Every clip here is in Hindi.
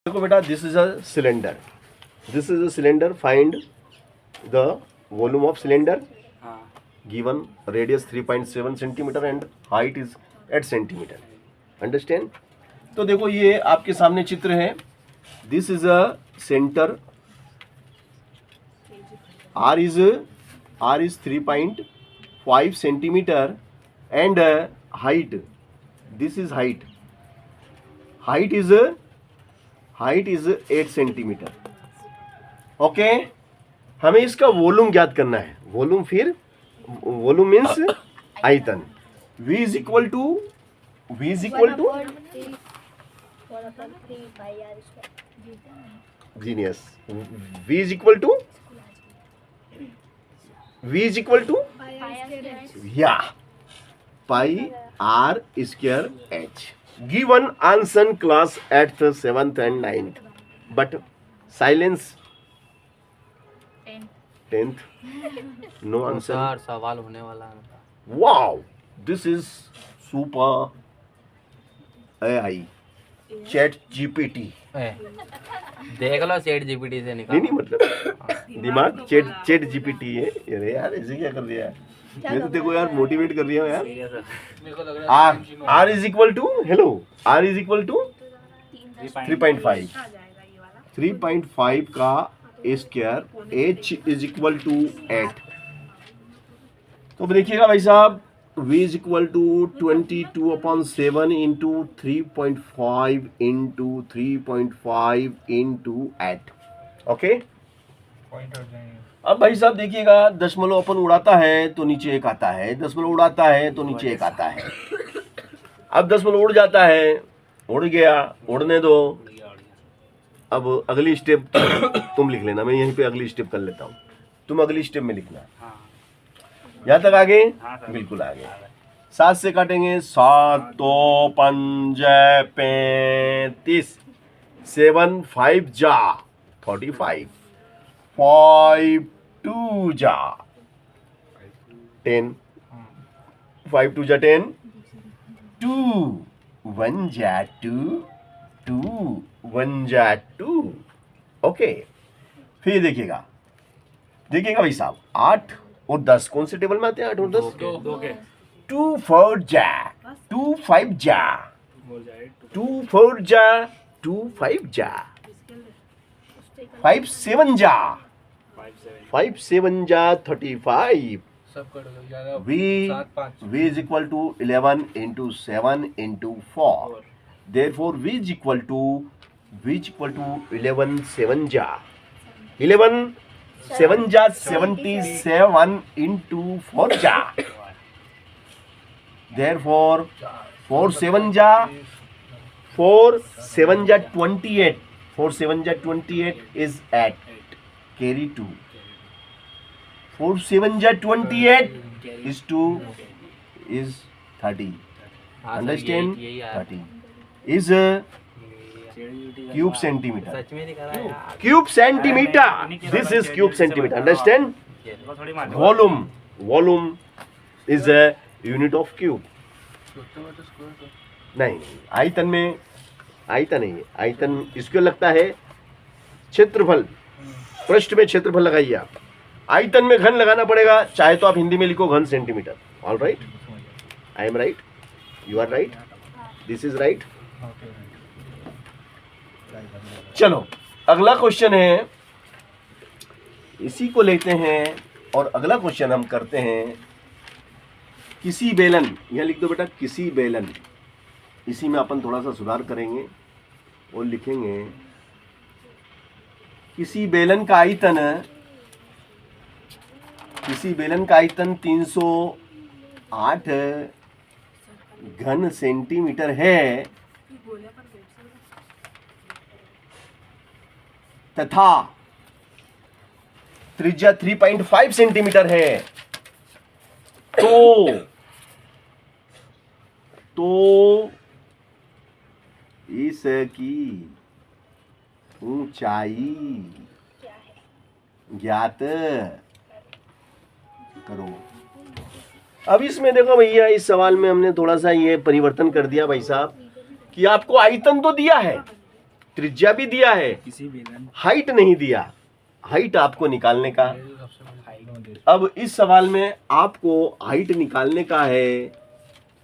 देखो बेटा, this is a cylinder, this is a cylinder, find the volume of cylinder, given radius 3.7 centimeter and height is 8 centimeter. Understand? तो देखो ये आपके सामने चित्र है. This is a center. R is 3.5 centimeter and height. This is height. Height is 8 centimeter. Okay? हमें इसका वॉल्यूम ज्ञात करना है. वॉल्यूम फिर वॉल्यूम मीन्स आयतन. V is equal to genius. V is equal to yeah, pi r square h. Given answer class at the 7th and 9th, but silence 10th. No answer. Sir सवाल होने वाला है. Wow, this is super AI chat GPT. देख लो चैट जीपीटी से निकाल. नहीं मतलब दिमाग चैट GPT है. अरे यार ऐसे क्या कर दिया है. मैं तो देखो यार मोटिवेट कर रही हूँ यार. R is equal to hello. R is equal to 3.5. 3.5 का square h is equal to 8. तो देखिएगा भाई साहब, v is equal to 22/7 into 3.5 into 3.5 into 8. Okay. अब भाई साहब देखिएगा, दशमलव अपन उड़ाता है तो नीचे एक आता है, दशमलव उड़ाता है तो नीचे एक आता है. अब दशमलव उड़ जाता है, उड़ गया, उड़ने दो. अब अगली स्टेप तुम लिख लेना, मैं यहीं पे अगली स्टेप कर लेता हूँ, तुम अगली स्टेप में लिखना. यहाँ तक आगे? बिल्कुल आगे. 7 से काटेंगे. 7 तो 5 35. 7 5 जा 45. 5 2 जा 10. 5 2 जा 10. 2 1 जा 2. 2 1 जा 2. ओके. फिर देखिएगा भाई साहब, 8 और 10 कौन से टेबल में आते हैं? 8 और 10 2 4 जा 2 5 जा 2 4 जा 2 5 जा 5 7 जा 5 7 जा 35. V is equal to 11 into 7 into 4. Therefore V is equal to 11 7 जा 11 7 जा 77 into 4 जा. Therefore 4 7 जा 28. 4 7 जा 28 is 8. Carry 2. 4 7 जा 28 is 2 is 30. Understand? 30 is a cube centimeter. सच में दिखा रहा है यार. Cube centimeter. This is cube centimeter. Understand? Volume is a unit of cube. नहीं, आयतन में आयतन नहीं है. आयतन इसको लगता है क्षेत्रफल. पृष्ठ में क्षेत्रफल लगाइए आप. आयतन में घन लगाना पड़ेगा. चाहे तो आप हिंदी में लिखो घन centimetre. All right, I am right, you are right, this is right. चलो अगला क्वेश्चन है, इसी को लेते हैं और अगला क्वेश्चन हम करते हैं. किसी बेलन, यह लिख दो बेटा, किसी बेलन. इसी में अपन थोड़ा सा सुधार करेंगे और लिखेंगे किसी बेलन का आयतन 308 घन सेंटीमीटर है तथा त्रिज्या 3.5 सेंटीमीटर है. तो इसकी ऊंचाई ज्ञात करो. अब इसमें देखो भैया, इस सवाल में हमने थोड़ा सा ये परिवर्तन कर दिया भाई साहब कि आपको आयतन तो दिया है, त्रिज्या भी दिया है, हाइट नहीं दिया, हाइट आपको निकालने का। अब इस सवाल में आपको हाइट निकालने का है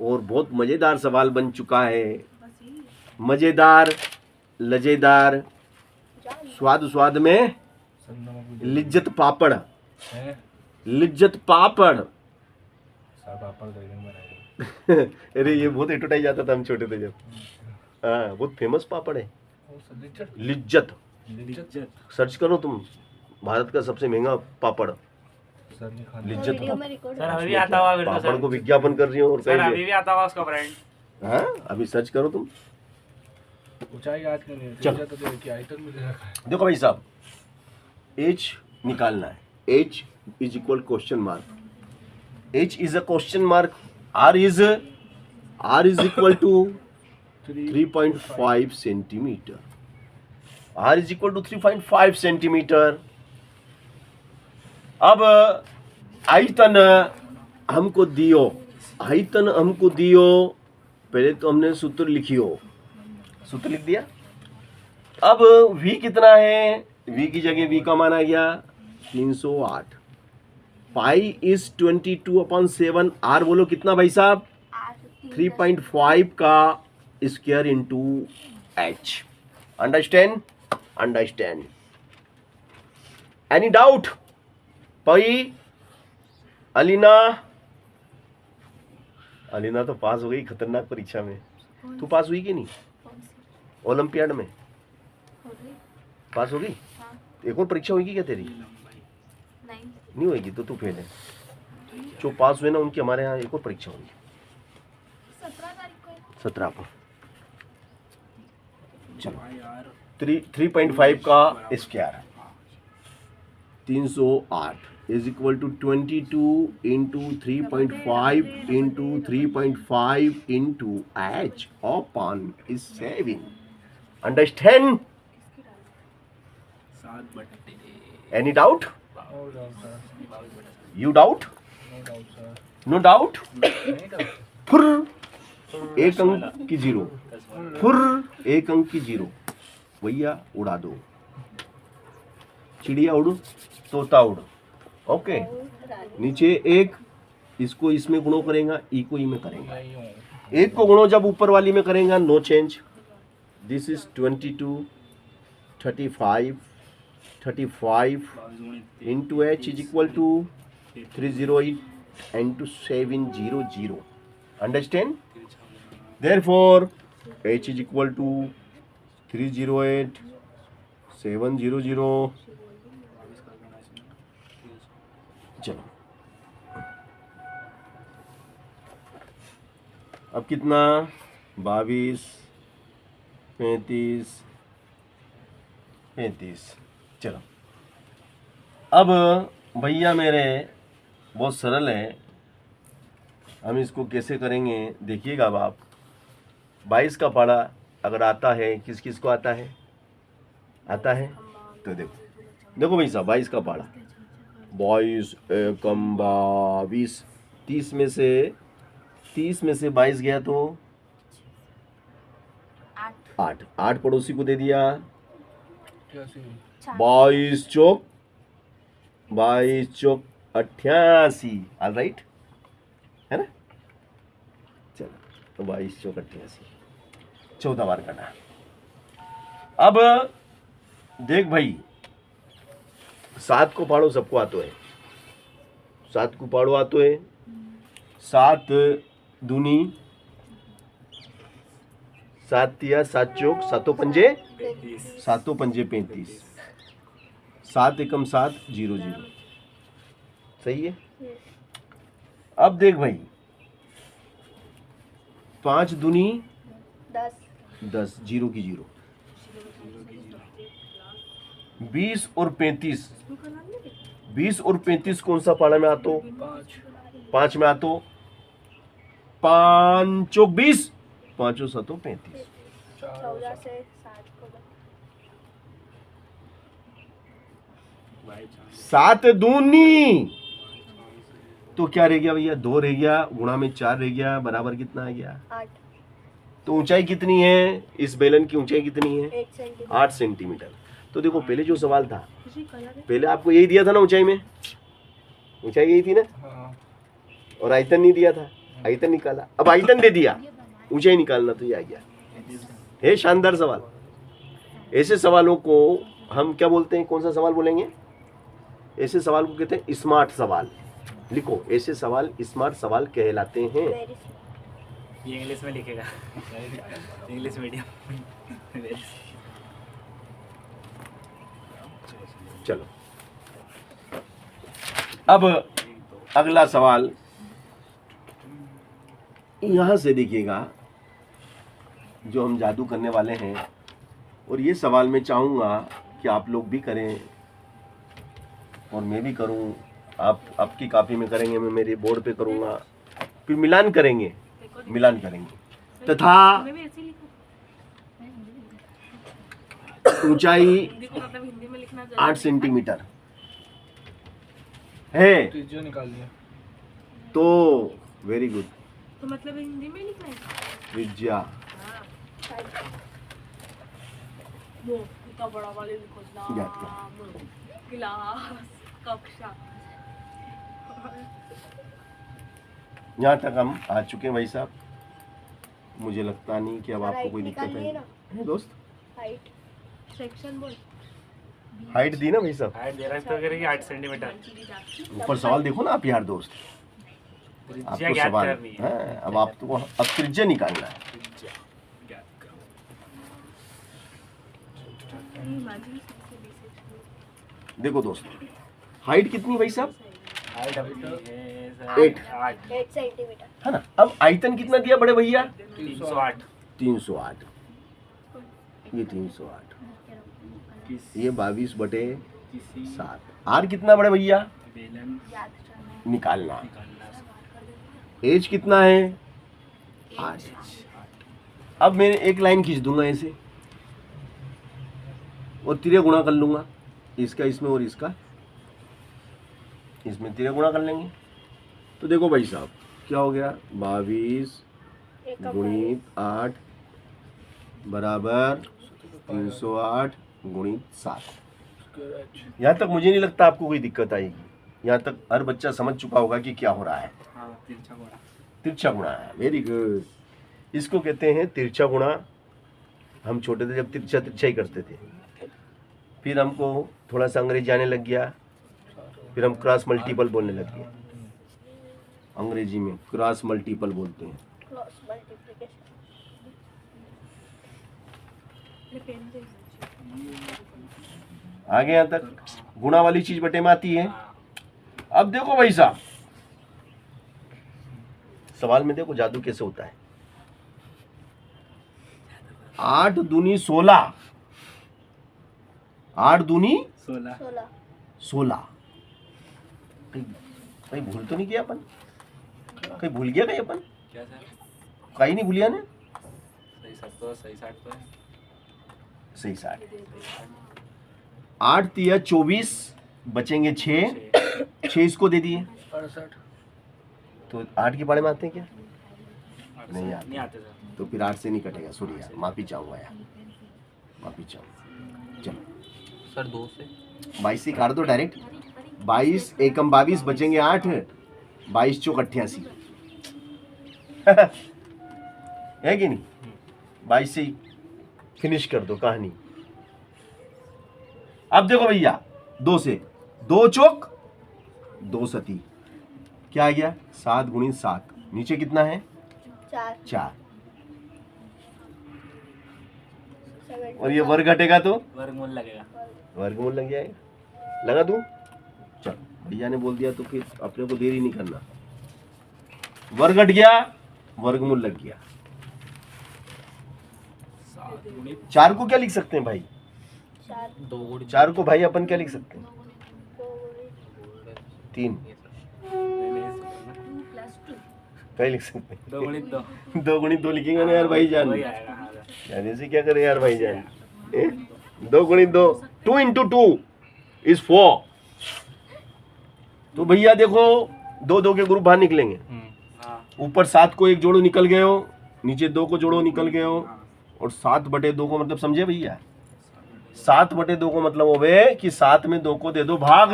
और बहुत मजेदार सवाल बन चुका है। मजेदार, लजेदार, स्वाद स्वाद में लिज्जत पापड़, लिज्जत पापड़। अरे ये बहुत एडवर्टाइज आता था हम छोटे थे जब। हाँ, बहुत फेमस पापड़ है लिज्जत। सर्च करो तुम, भारत का सबसे महंगा पापड़ लिज्जत। सर अभी भी आता होगा फिर तो पापड़ सर। को विज्ञापन कर रही हो और सर कहीं अभी भी आता होगा उसका ब्रांड। हाँ, अभी सर्च करो तुम। ऊंचाई याद करनी चलो। है तो देखिए आइटम में दे रखा है। देखो भाई साहब, एच निकालना है। H is equal question mark, h is a question mark, r is equal to 3.5 centimetre, r is equal to 3.5 centimetre. अब आयतन हमको दियो, आयतन हमको दियो, पहले तो हमने सूत्र लिखियो, सूत्र लिख दिया। अब v कितना है, v की जगह v का मान आ गया 308, पाई इज 22/7, r बोलो कितना भाई साहब, 3.5 का square into h। Understand, understand. Any doubt? Pi, Alina, Alina तो पास हो गई खतरनाक परीक्षा में। तू पास हुई कि नहीं ओलंपियाड में? पास हो गई? एक और परीक्षा होगी क्या तेरी? नहीं होगी तो तू फेल है। जो पास हुए ना उनकी हमारे यहाँ एक और परीक्षा होगी 17 को। चलो 3.5 का square 308 is equal to 22 into 3.5 into 3.5 into h upon is 7। Understand? Any doubt? No doubt sir, you doubt? No doubt सर, नो डाउट? नहीं डाउट। फुर एक अंक की जीरो, फुर एक अंक की जीरो। भैया उड़ा दो, चिड़िया उड़, तोता उड़। ओके, नीचे एक, इसको इसमें गुणो करेगा, ई को ई में करेगा। नहीं हूँ। एक को गुणो जब ऊपर वाली में करेगा, no change. This is 22, 35 into H is equal to 308 into 700। Understand? Therefore h is equal to 308 700। चलो अब कितना, 22 35 35। चलो अब भैया मेरे बहुत सरल है, हम इसको कैसे करेंगे देखिएगा। अब आप 22 का पारा अगर आता है, किस किस को आता है, आता है तो देखो, देखो भाई साहब 22 का पारा, 22 एकम 22, 30 में से 22 गया तो 8 पड़ोसी को दे दिया, 22 चौक 88। ऑल राइट है ना? चलो तो 22 चौक 88, 14 बार करना। अब देख भाई, 7 को पाड़ो सबको आतो है, 7 को पाड़ो आतो है। 7 दूनी 7 तिया 7 चौक 7 पंजे 35, 7 एकम 7 0 0। सही है? अब देख भाई, 5 दूनी 10 0 की 0, 20 और 35, 20 और 35 कौन सा पाड़ा में आतो? 5 में आतो। 5 चौक 20, 5 7 35। 7 दूनी तो क्या रह गया भैया, 2 रह गया, गुणा में 4 रह गया, बराबर कितना आ गया? तो ऊंचाई कितनी है, इस बेलन की ऊंचाई कितनी है? 8 सेंटीमीटर। 8 सेंटीमीटर। तो देखो पहले जो सवाल था, पहले आपको यही दिया था ना ऊंचाई में, ऊंचाई यही थी ना, हाँ और आयतन नहीं दिया था, आयतन निकाला। अब आयतन दे दिया, ऊंचाई निकालना, तो ये आ गया। है शानदार सवाल। ऐसे सवालों को हम क्या बोलते हैं, कौन सा सवाल बोलेंगे? ऐसे सवाल को कहते हैं स्मार्ट सवाल। लिखो, ऐसे सवाल स्मार्ट सवाल कहलाते हैं। वेरी ये इंग्लिश में लिखेगा, इंग्लिश मीडियम। चलो अब अगला सवाल यहां से देखिएगा, जो हम जादू करने वाले हैं, और ये सवाल मैं चाहूंगा कि आप लोग भी करें और मैं भी करूं। आप आपकी कॉपी में करेंगे, मैं मेरे बोर्ड पे करूंगा, फिर मिलान करेंगे, मिलान करेंगे। तथा ऊंचाई 8 सेंटीमीटर है, त्रिज्या निकाल लिया। तो वेरी गुड। तो मतलब हिंदी में लिखना है। त्रिज्या वो इतना बड़ा वाले लिखो ना, याद करो। गिलास, कक्षा। यहाँ तक हम आ चुके हैं भाई साहब। मुझे लगता नहीं कि अब आपको कोई दिक्कत है दोस्त। हाइट सेक्शन बोल। हाइट दी ना भाई साहब, हाइट दे रहा है तो करेगी 8 सेंटीमीटर। ऊपर सवाल देखो ना आप यार दोस्त, त्रिज्या आपको ज्ञात सवाल करनी है। है, अब आपको अब त्रिज्या निकालना है। त्रिज्या ज्ञात करो। देखो दोस्त, हाइट कितनी भाई साहब? हाइट अपनी है सर 8 8 सेंटीमीटर। है ना। अब आयतन कितना दिया बड़े भैया? 308। 308। ये 308, ये 22/7। आर कितना बड़े भैया? बेलन निकालना। निकालना। एज कितना है? 8। अब मैं एक लाइन खींच दूंगा ऐसे, और तिरे गुणा कर लूंगा, इसका इसमें और इसका इसमें, तिरे गुणा कर लेंगे। तो देखो भाई साहब क्या हो गया, 22 गुणित 8 बराबर 308 गुणित 7। यहाँ तक मुझे नहीं लगता आपको कोई दिक्कत आएगी। यहाँ तक हर बच्चा समझ चुका होगा कि क्या हो रहा है। हाँ, तिरछा गुणा। तिरछा गुणा है, वेरी गुड। इसको कहते हैं तिरछा गुणा। हम छोटे थे जब तिरछा तिरछा ही करते थे, फिर हमको थोड़ा सा अंग्रेजी आने लग गया, फिर हम क्रॉस मल्टीपल बोलने लग गए। अंग्रेजी में क्रॉस मल्टीपल बोलते हैं। Cross multiplication. आगे यहाँ तक गुणा वाली चीज बटे में आती है। अब देखो भाई साहब, सवाल में देखो जादू कैसे होता है। 8 दूनी 16, 8 दूनी 16। 16। कहीं भूल तो नहीं किया अपन? कहीं भूल गया कहीं अपन? क्या सर? कहीं नहीं भूलिया ने? सही 7 तो सही 60 तो है। सही 60। 8 तिया 24, बचेंगे 6। 6 इसको दे दिए, 68। तो 8 के पाड़े में आते हैं क्या? नहीं आते। नहीं आते सर। तो फिर 8 से नहीं कटेगा। सॉरी यार, माफी चाहूंगा यार, माफी चाहूंगा। चलो सर 2 से 22 से काट दो डायरेक्ट। 22 एकम 22, बचेंगे 8। 22 चौक 88 है कि नहीं? 22 से फिनिश कर दो कहानी। अब देखो भैया, 2 से 2 चौक 2 सती, क्या आ गया? 7 गुणित 7। नीचे कितना है? 4। और ये वर्ग घटेगा तो वर्गमूल लगेगा। वर्गमूल लग जाएगा। लगा दूं? चल, भैया ने बोल दिया तो फिर अपने को देरी नहीं करना। वर्ग घट गया, वर्गमूल लग गया। 7 गुणित 4 को क्या लिख सकते हैं भाई? 2 गुणित 4 को भाई अपन क्या लिख सकते हैं? 3 क्या लिख सकते हैं? 2 गुणित 2 2 गुणित 2 लिखेंगे ना यार भाई जान। वही आएगा। हाँ सर। यार ऐसे क्या करे यार भाई जान। 2 गुणित 2, 2 into 2 is 4। तो भैया देखो, 2 2 के ग्रुप बाहर निकलेंगे। हाँ। ऊपर 7 को एक जोड़ो, निकल गए हो। नीचे 2 को जोड़ो, निकल गए हो। और 7/2 को मतलब समझे भैया, 7/2 को मतलब होवे कि 7 में 2 को दे दो भाग।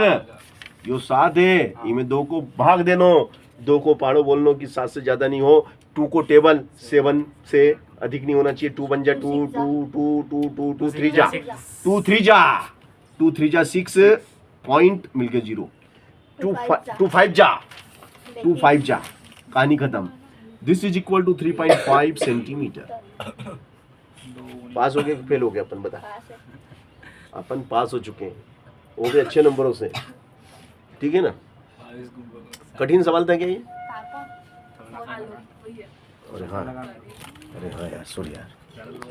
यो 7 है, इनमें 2 को भाग देनो, 2 को पाड़ो, बोलनो कि 7 से ज्यादा नहीं हो। 2 को टेबल 7 से अधिक नहीं होना चाहिए। 2 बन जा 2, 2, 2, 2, 2, 2 3 जा 2 3 जा 2 3 जा 6 पॉइंट मिलके 0। 2 5 जा 2 5 जा, कहानी खत्म। This is equal to 3.5 centimetre. Pass हो गए फेल हो गए अपन, बता। अपन पास हो चुके हैं, वो भी अच्छे नंबरों से, ठीक है ना। कठिन सवाल था क्या ये? पापा वो आलू भैया अरे हाँ यार, सॉरी यार।